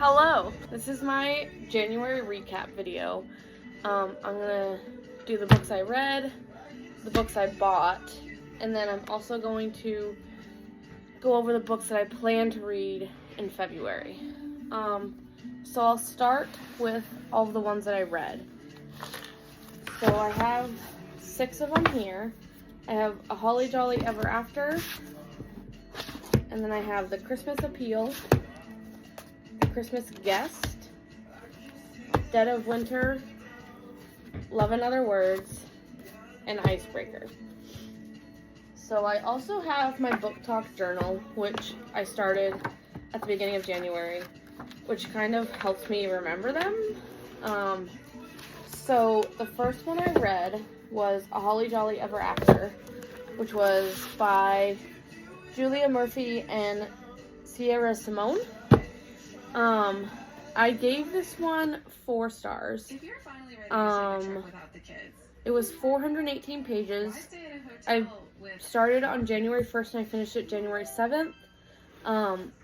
Hello, this is my January recap video. I'm gonna do the books I read, the books I bought, and then I'm also going to go over the books that I plan to read in February. So I'll start with all of the ones that I read. So I have 6 of them here. I have A Holly Jolly Ever After, and then I have The Christmas Appeal, The Christmas Guest, Dead of Winter, Love and Other Words, and Icebreaker. So I also have my book talk journal, which I started at the beginning of January, which kind of helps me remember them. So the first one I read was A Holly Jolly Ever After, which was by Julia Murphy and Sierra Simone. I gave this one 4 stars. It was 418 pages. I started on January 1st and I finished it January 7th.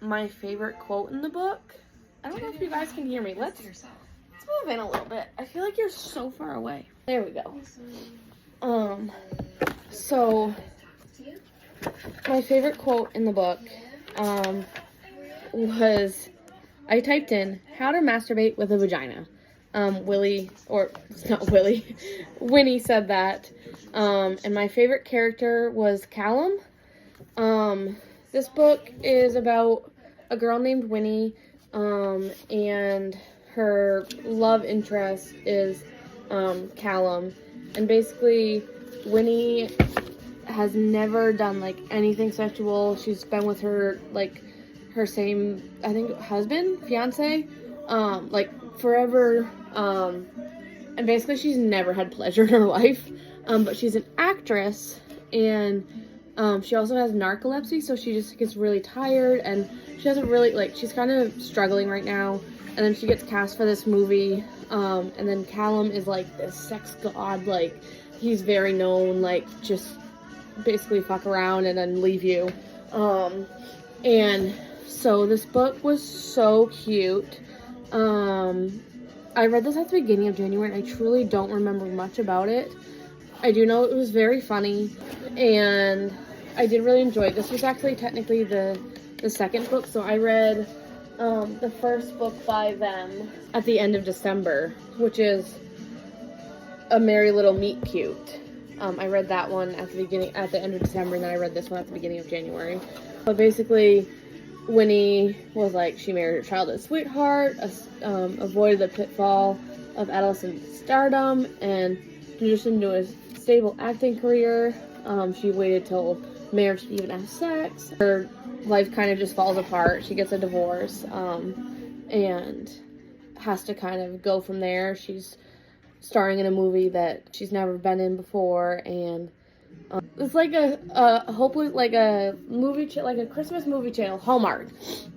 My favorite quote in the book, I don't know if you guys can hear me. Let's move in a little bit. I feel like you're so far away. There we go. So my favorite quote in the book was, I typed in how to masturbate with a vagina. Winnie said that. And my favorite character was Callum. This book is about a girl named Winnie, and her love interest is Callum. And basically, Winnie has never done like anything sexual. She's been with her same, I think, husband, fiance, like forever. And basically she's never had pleasure in her life. But she's an actress, and she also has narcolepsy, so she just gets really tired, and she doesn't really, she's kind of struggling right now. And then she gets cast for this movie, and then Callum is like this sex god, he's very known, just basically fuck around and then leave you. And so this book was so cute. I read this at the beginning of January, and I truly don't remember much about it. I do know it was very funny, and I did really enjoy it. This was actually technically the second book, so I read the first book by them at the end of December, which is A Merry Little Meet Cute. I read that one at the end of December, and then I read this one at the beginning of January. But basically, Winnie was she married her childhood sweetheart, avoided the pitfall of adolescent stardom, and transitioned into a stable acting career. She waited till marriage to even have sex. Her life kind of just falls apart. She gets a divorce, and has to kind of go from there. She's starring in a movie that she's never been in before, and it's like hopefully a movie, like a Christmas movie channel, Hallmark.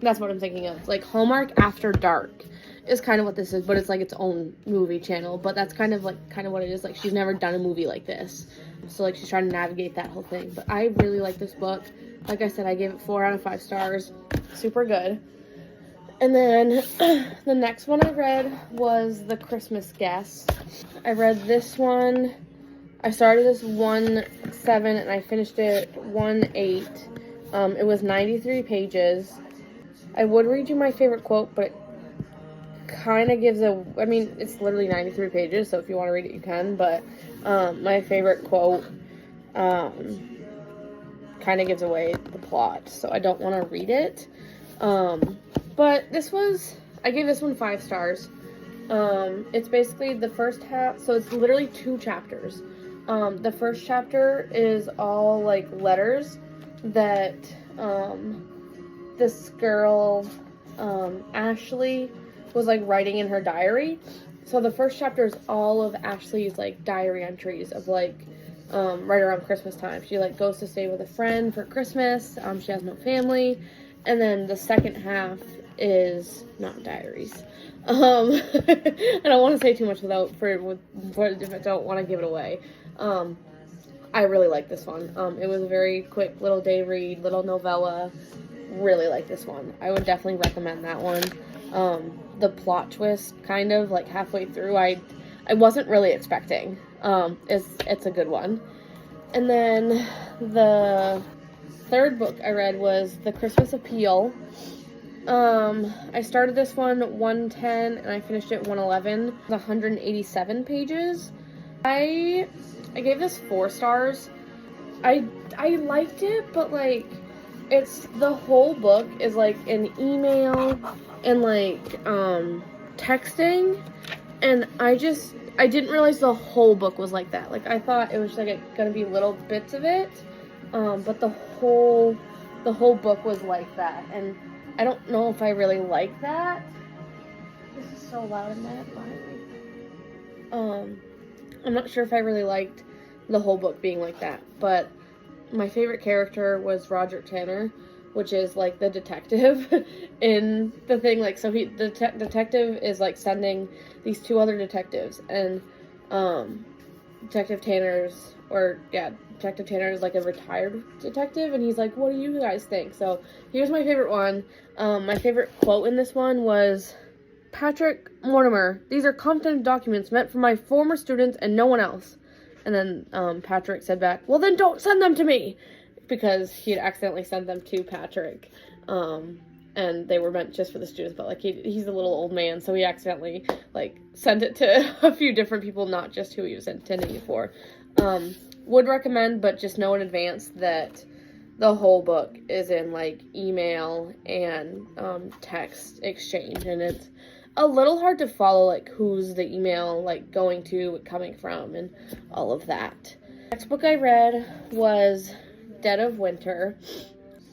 That's what I'm thinking of. Hallmark After Dark is kind of what this is, but it's its own movie channel. But that's kind of what it is. She's never done a movie like this, so she's trying to navigate that whole thing. But I really like this book. Like I said, I gave it 4 out of 5 stars. Super good. And then the next one I read was The Christmas Guest. I read this one. I started this 1/7 and I finished it 1/8. It was 93 pages. I would read you my favorite quote, but it kind of gives it's literally 93 pages, so if you want to read it, you can. But my favorite quote kind of gives away the plot, so I don't want to read it. But I gave this one 5 stars. It's basically the first half, so it's literally 2 chapters. The first chapter is all letters that this girl, Ashley, was writing in her diary. So the first chapter is all of Ashley's diary entries of right around Christmas time. She goes to stay with a friend for Christmas. She has no family. And then the second half is not diaries. I don't want to say too much if I don't want to give it away. I really like this one. It was a very quick little day read, little novella. Really like this one. I would definitely recommend that one. the plot twist kind of like halfway through I wasn't really expecting. It's a good one. And then the third book I read was The Christmas Appeal. I started this one 110 and I finished it 111. It's 187 pages. I gave this 4 stars. I liked it, but like it's the whole book is like an email and like texting, and I didn't realize the whole book was like that. Like I thought it was like gonna be little bits of it, but the whole book was like that, and I don't know if I really like that. This is so loud in that behind me. I'm not sure if I really liked the whole book being like that, but my favorite character was Roger Tanner, which is like the detective in the thing. Like, so the detective is like sending these 2 other detectives, and Detective Tanner is like a retired detective, and he's like, what do you guys think? So here's my favorite one. My favorite quote in this one was, Patrick Mortimer, these are confidential documents meant for my former students and no one else. And then Patrick said back, well then don't send them to me, because he had accidentally sent them to Patrick, and they were meant just for the students, but like he's a little old man, so he accidentally like sent it to a few different people, not just who he was intending it for. Would recommend, but just know in advance that the whole book is in like email and text exchange, and it's a little hard to follow like who's the email like going to, coming from, and all of that. Next book I read was Dead of Winter.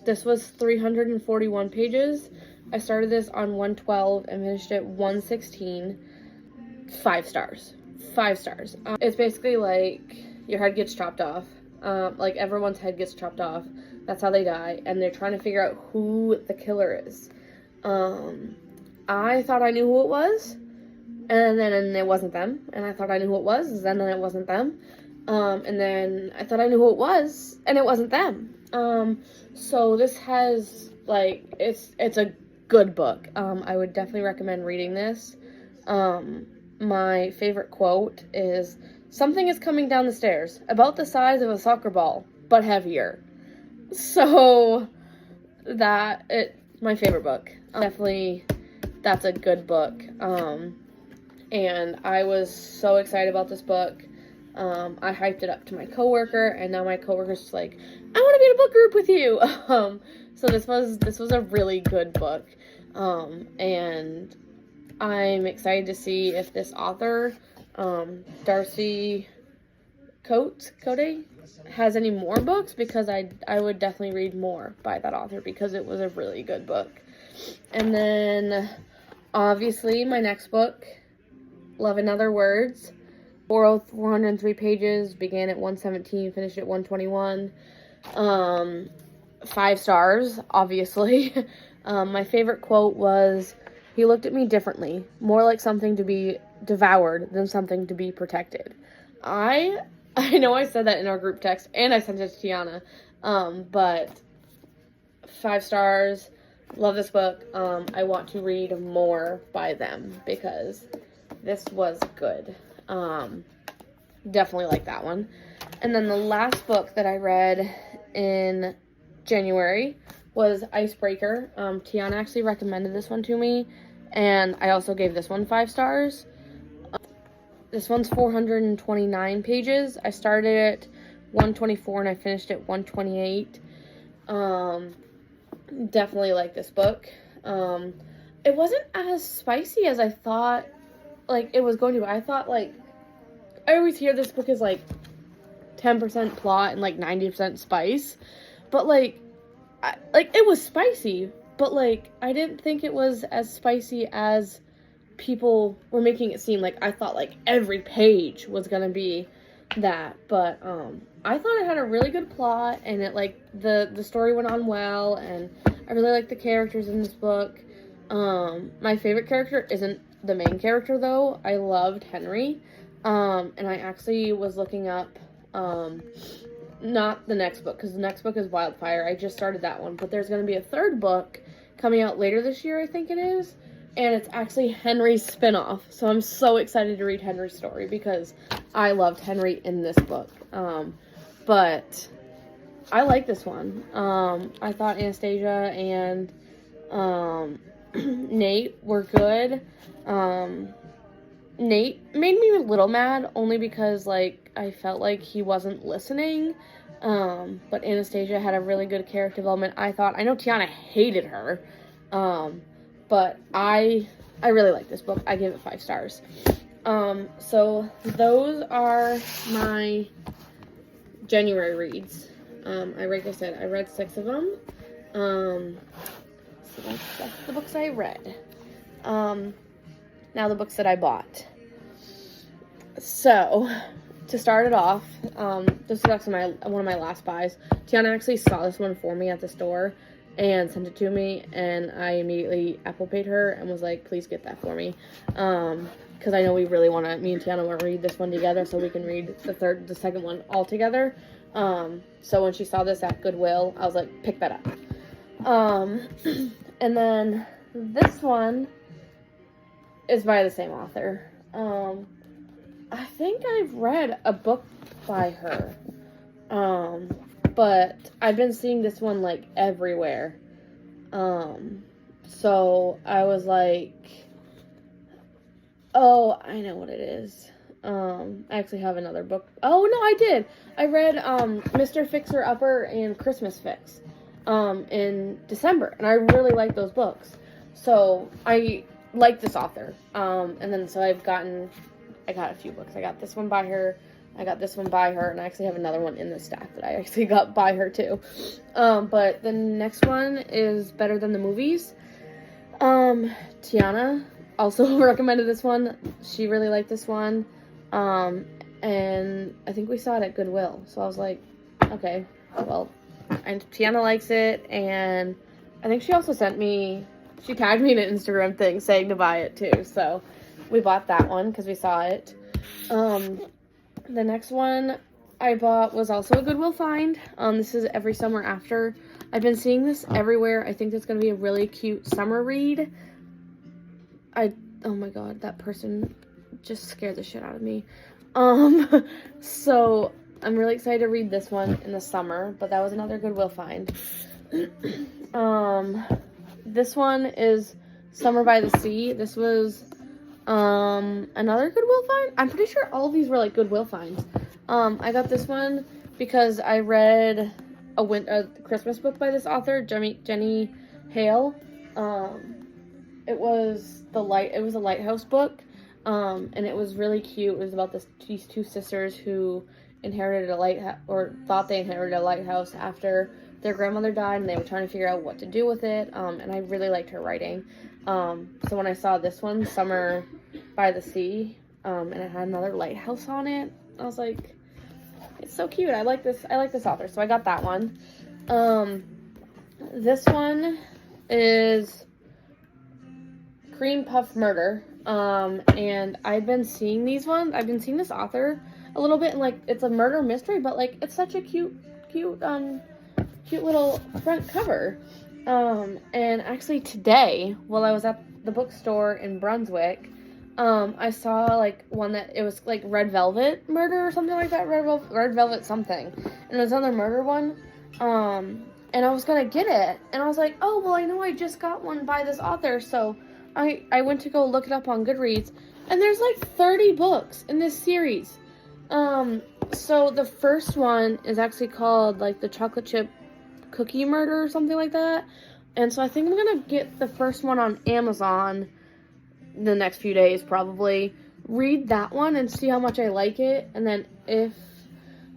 This was 341 pages. I started this on 112 and finished it 116. 5 stars. 5 stars. It's basically like your head gets chopped off. Like everyone's head gets chopped off. That's how they die, and they're trying to figure out who the killer is. I thought I knew who it was, and then it wasn't them. And I thought I knew who it was, and then it wasn't them. And then I thought I knew who it was, and it wasn't them. So this has, like, it's a good book. I would definitely recommend reading this. My favorite quote is, something is coming down the stairs, about the size of a soccer ball, but heavier. So, my favorite book. Definitely, that's a good book. And I was so excited about this book. I hyped it up to my coworker, and now my coworker's just like, I want to be in a book group with you. So this was a really good book. And I'm excited to see if this author, Darcy Coates, has any more books, because I would definitely read more by that author, because it was a really good book. And then, obviously, my next book, Love in Other Words, 403 pages, began at 117, finished at 121. 5 stars, obviously. My favorite quote was, he looked at me differently, more like something to be devoured than something to be protected. I know I said that in our group text, and I sent it to Tiana, but 5 stars, love this book. I want to read more by them, because this was good. Definitely like that one. And then the last book that I read in January was Icebreaker. Tiana actually recommended this one to me, and I also gave this one 5 stars. This one's 429 pages. I started at 124 and I finished at 128. Definitely like this book. It wasn't as spicy as I thought like it was going to. I thought, like, I always hear this book is like 10% plot and like 90% spice, but like it was spicy, but like I didn't think it was as spicy as people were making it seem. Like, I thought like every page was gonna be that, but I thought it had a really good plot, and it, like, the story went on well, and I really like the characters in this book. My favorite character isn't the main character, though. I loved Henry, and I actually was looking up, not the next book, because the next book is Wildfire. I just started that one, but there's going to be a third book coming out later this year, I think it is, and it's actually Henry's spinoff. So I'm so excited to read Henry's story because I loved Henry in this book. But I like this one. I thought Anastasia and Nate were good. Nate made me a little mad only because, like, I felt like he wasn't listening. But Anastasia had a really good character development. I know Tiana hated her. But I really like this book. I give it 5 stars. So those are my January reads. Like I said, I read 6 of them. So that's the books I read. Now the books that I bought. So, to start it off, this is actually one of my last buys. Tiana actually saw this one for me at the store and sent it to me, and I immediately Apple Paid her and was like, please get that for me. Because I know me and Tiana want to read this one together so we can read the second one all together. So when she saw this at Goodwill, I was like, pick that up. And then this one is by the same author. I think I've read a book by her. But I've been seeing this one, like, everywhere. So I was like, oh, I know what it is. I actually have another book. Oh, no, I did. I read, Mr. Fixer-Upper and Christmas Fix, in December. And I really like those books. So I like this author. And then so I got a few books. I got this one by her. I got this one by her, and I actually have another one in the stack that I actually got by her too. But the next one is Better Than the Movies. Tiana also recommended this one. She really liked this one. And I think we saw it at Goodwill. So I was like, okay, well, and Tiana likes it, and I think she also tagged me in an Instagram thing saying to buy it too. So we bought that one because we saw it. The next one I bought was also a Goodwill find. This is Every Summer After. I've been seeing this everywhere. I think it's going to be a really cute summer read. Oh my god, that person just scared the shit out of me. So I'm really excited to read this one in the summer, but that was another Goodwill find. This one is Summer by the Sea. This was another Goodwill find. I'm pretty sure all of these were like Goodwill finds. I got this one because I read a Christmas book by this author, Jenny Hale. It was a lighthouse book, and it was really cute. It was about these 2 sisters who inherited a lighthouse, or thought they inherited a lighthouse after their grandmother died, and they were trying to figure out what to do with it. And I really liked her writing. So when I saw this one, Summer by the Sea, and it had another lighthouse on it, I was like, it's so cute. I like this author, so I got that one. This one is Cream Puff Murder, and I've been seeing this author a little bit, and like, it's a murder mystery, but like, it's such a cute little front cover. And actually today, while I was at the bookstore in Brunswick, I saw like one that it was like Red Velvet Murder or something like that, Red Velvet something, and it was another murder one, and I was gonna get it, and I was like, oh, well, I know I just got one by this author, so I went to go look it up on Goodreads, and there's like 30 books in this series. So the first one is actually called like the Chocolate Chip Cookie Murder or something like that, and so I think I'm gonna get the first one on Amazon the next few days, probably read that one and see how much I like it, and then if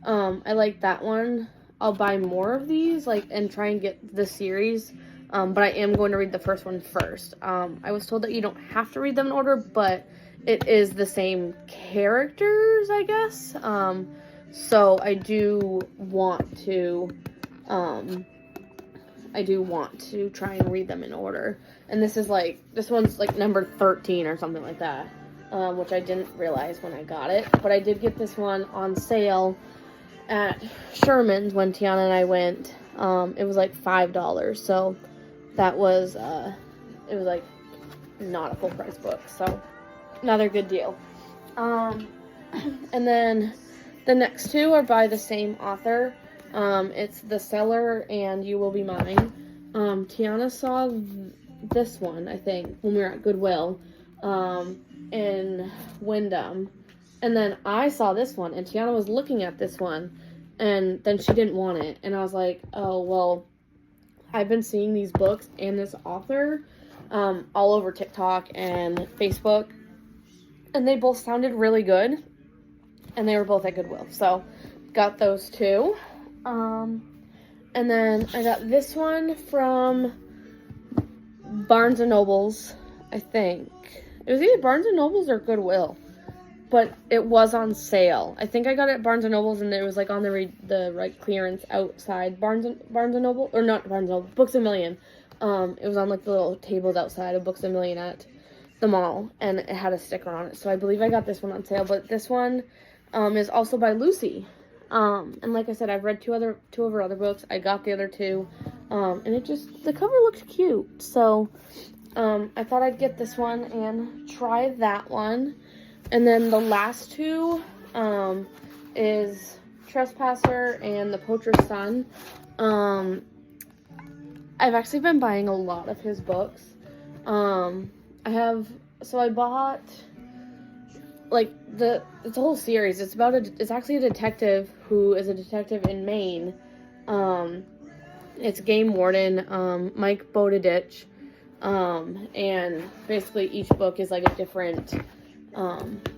I like that one, I'll buy more of these, like, and try and get the series. But I am going to read the first one first. I was told that you don't have to read them in order, but it is the same characters, I guess. So I do want to try and read them in order. And this one's like number 13 or something like that, which I didn't realize when I got it. But I did get this one on sale at Sherman's when Tiana and I went. It was like $5, so that was, it was like not a full price book, so another good deal. And then the next two are by the same author. It's The Cellar and You Will Be Mine. Tiana saw this one, I think, when we were at Goodwill in Wyndham. And then I saw this one, and Tiana was looking at this one, and then she didn't want it. And I was like, oh, well, I've been seeing these books and this author all over TikTok and Facebook, and they both sounded really good, and they were both at Goodwill. So, got those two. And then I got this one from Barnes & Noble's, I think. It was either Barnes & Noble's or Goodwill, but it was on sale. I think I got it at Barnes & Noble's, and it was like on the right clearance outside Barnes & Noble, or not Barnes & Noble, Books A Million. It was on like the little tables outside of Books A Million at the mall, and it had a sticker on it. So I believe I got this one on sale, but this one is also by Lucy. And like I said, I've read two of her other books. I got the other two, and the cover looked cute. So, I thought I'd get this one and try that one. And then the last two, is Trespasser and The Poacher's Son. I've actually been buying a lot of his books. I bought, like, it's a whole series. It's actually a detective who is a detective in Maine. It's Game Warden, Mike Bowditch. And basically each book is like a different,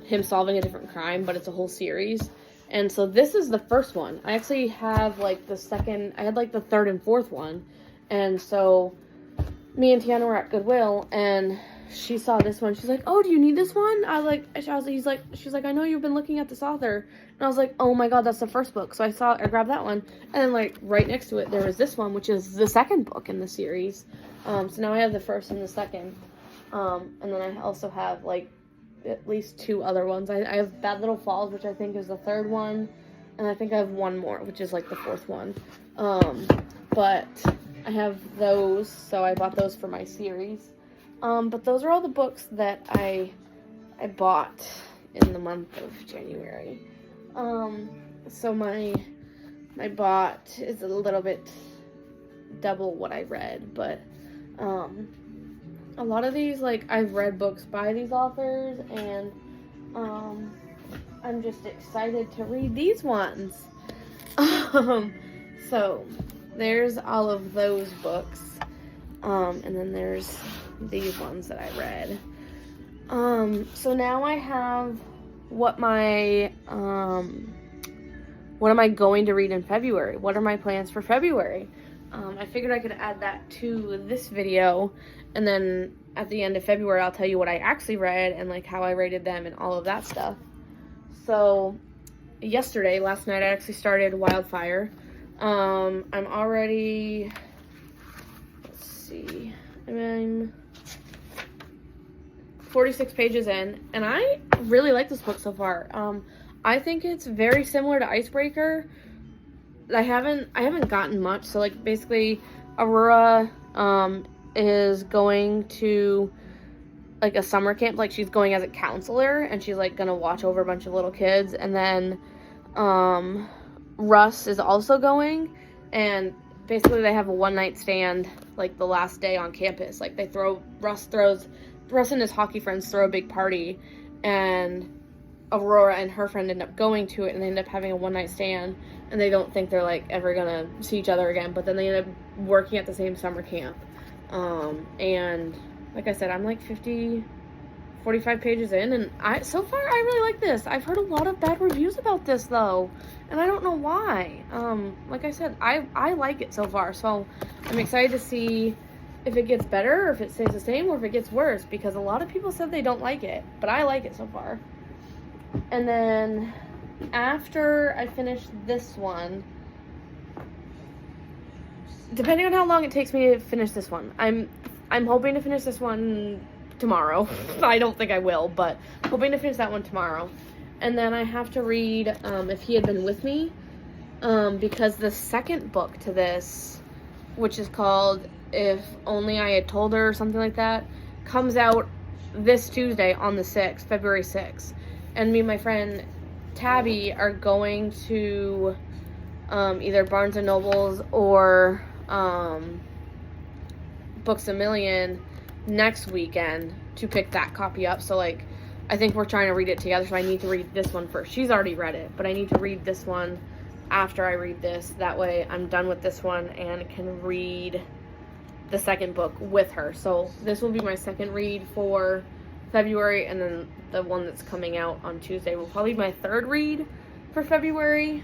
him solving a different crime, but it's a whole series. And so this is the first one. I actually have like I had like the third and fourth one. And so me and Tiana were at Goodwill, and she saw this one. She's like, oh, do you need this one? She's like, I know you've been looking at this author. And I was like, oh my God, that's the first book. So I grabbed that one. And then like right next to it, there was this one, which is the second book in the series. So now I have the first and the second. And then I also have like at least two other ones. I have Bad Little Falls, which I think is the third one. And I think I have one more, which is like the fourth one. But I have those, so I bought those for my series. But those are all the books that I bought in the month of January. So my bought is a little bit double what I read, but a lot of these, like, I've read books by these authors, and I'm just excited to read these ones. So there's all of those books, and then there's these ones that I read. So now I have what am I going to read in February? What are my plans for February? I figured I could add that to this video, and then at the end of February I'll tell you what I actually read and like how I rated them and all of that stuff. So last night I actually started Wildfire. I'm already, I'm 46 pages in, and I really like this book so far. I think it's very similar to Icebreaker. I haven't gotten much. So like basically Aurora is going to like a summer camp. Like she's going as a counselor, and she's like gonna watch over a bunch of little kids. And then Russ is also going, and basically they have a one-night stand like the last day on campus. Like Russ and his hockey friends throw a big party, and Aurora and her friend end up going to it, and they end up having a one-night stand, and they don't think they're like ever gonna see each other again, but then they end up working at the same summer camp. And like I said, I'm like 45 pages in, and so far I really like this. I've heard a lot of bad reviews about this though, and I don't know why. Like I said, I like it so far, so I'm excited to see if it gets better, or if it stays the same, or if it gets worse, because a lot of people said they don't like it, but I like it so far. And then after I finish this one, depending on how long it takes me to finish this one, I'm hoping to finish this one tomorrow. I don't think I will, but hoping to finish that one tomorrow. And then I have to read If He Had Been With Me, because the second book to this, which is called If Only I Had Told Her, or something like that, comes out this Tuesday on the 6th, February 6th. And me and my friend Tabby are going to either Barnes & Noble's or Books A Million next weekend to pick that copy up. So, like, I think we're trying to read it together, so I need to read this one first. She's already read it, but I need to read this one after I read this. That way I'm done with this one and can read the second book with her. So this will be my second read for February, and then the one that's coming out on Tuesday will probably be my third read for February.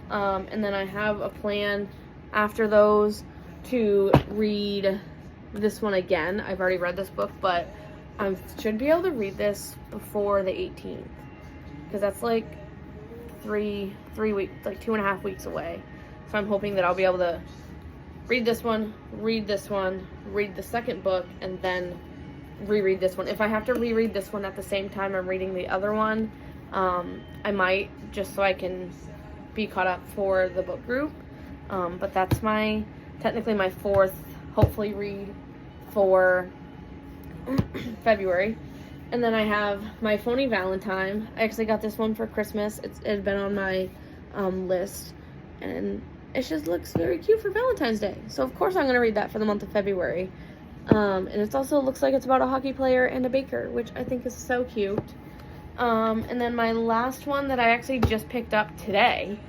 And then I have a plan after those to read this one again. I've already read this book, but I should be able to read this before the 18th, because that's like 3 weeks, like 2.5 weeks away. So I'm hoping that I'll be able to read this one, read the second book, and then reread this one. If I have to reread this one at the same time I'm reading the other one, I might, just so I can be caught up for the book group. But that's technically my fourth, hopefully, read for February. And then I have My Phony Valentine. I actually got this one for Christmas. It had been on my list, and it just looks very cute for Valentine's Day. So of course I'm going to read that for the month of February. And it also looks like it's about a hockey player and a baker, which I think is so cute. And then my last one that I actually just picked up today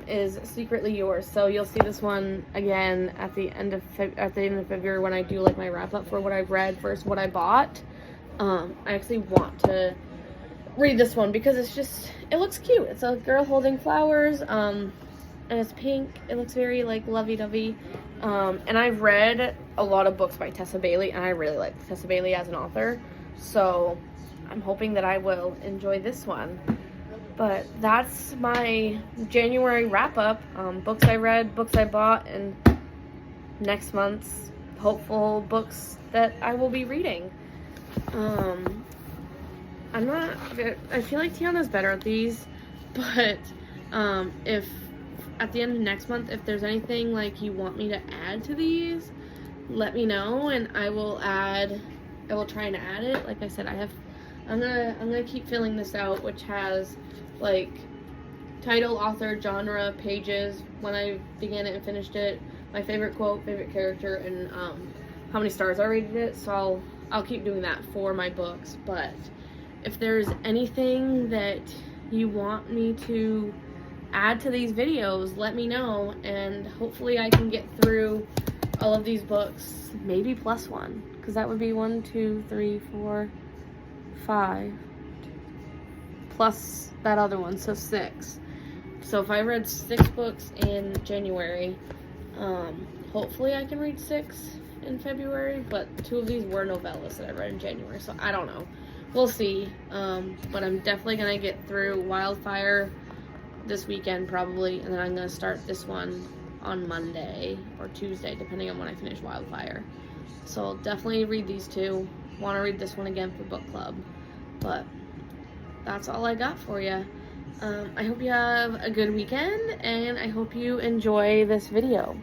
is Secretly Yours. So you'll see this one again at the end of February when I do like my wrap up for what I've read versus what I bought. I actually want to read this one because it looks cute. It's a girl holding flowers, and it's pink. It looks very like lovey-dovey. And I've read a lot of books by Tessa Bailey, and I really like Tessa Bailey as an author. So I'm hoping that I will enjoy this one. But that's my January wrap-up. Books I read, books I bought, and next month's hopeful books that I will be reading. I feel like Tiana's better at these, but if at the end of next month, if there's anything like you want me to add to these, let me know, and I will try and add it. Like I said, I'm gonna keep filling this out, which has like title, author, genre, pages, when I began it and finished it, my favorite quote, favorite character, and how many stars I rated it. So I'll keep doing that for my books. But if there's anything that you want me to add to these videos, let me know, and hopefully I can get through all of these books, maybe plus one, because that would be 1, 2, 3, 4, 5 plus that other one, so 6. So if I read 6 books in January, hopefully I can read 6 in February, but 2 of these were novellas that I read in January, so I don't know. We'll see. But I'm definitely gonna get through Wildfire this weekend probably, and then I'm gonna start this one on Monday or Tuesday, depending on when I finish Wildfire. So I'll definitely read these 2. Want to read this one again for book club. But that's all I got for you. I hope you have a good weekend, and I hope you enjoy this video.